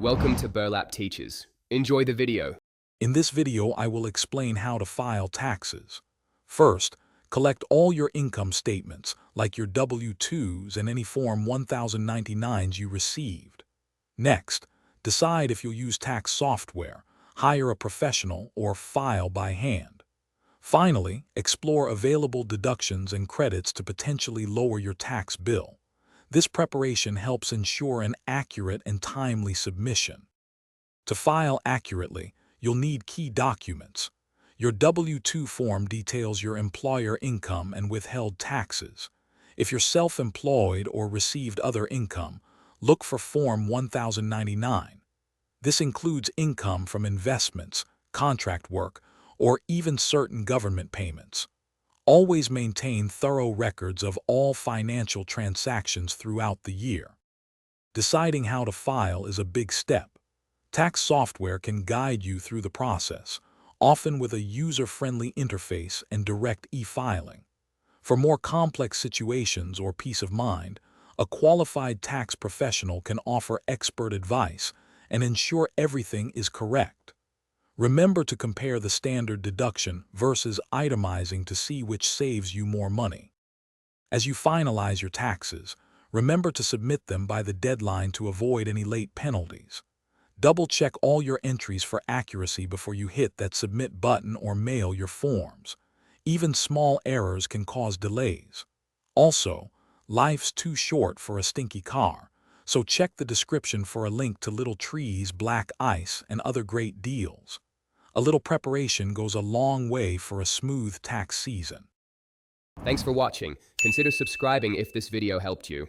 Welcome to Burlap Teachers. Enjoy the video. In this video, I will explain how to file taxes. First, collect all your income statements, like your W-2s and any Form 1099s you received. Next, decide if you'll use tax software, hire a professional, or file by hand. Finally, explore available deductions and credits to potentially lower your tax bill. This preparation helps ensure an accurate and timely submission. To file accurately, you'll need key documents. Your W-2 form details your employer income and withheld taxes. If you're self-employed or received other income, look for Form 1099. This includes income from investments, contract work, or even certain government payments. Always maintain thorough records of all financial transactions throughout the year. Deciding how to file is a big step. Tax software can guide you through the process, often with a user-friendly interface and direct e-filing. For more complex situations or peace of mind, a qualified tax professional can offer expert advice and ensure everything is correct. Remember to compare the standard deduction versus itemizing to see which saves you more money. As you finalize your taxes, remember to submit them by the deadline to avoid any late penalties. Double-check all your entries for accuracy before you hit that submit button or mail your forms. Even small errors can cause delays. Also, life's too short for a stinky car, so check the description for a link to Little Trees, Black Ice, and other great deals. A little preparation goes a long way for a smooth tax season. Thanks for watching. Consider subscribing if this video helped you.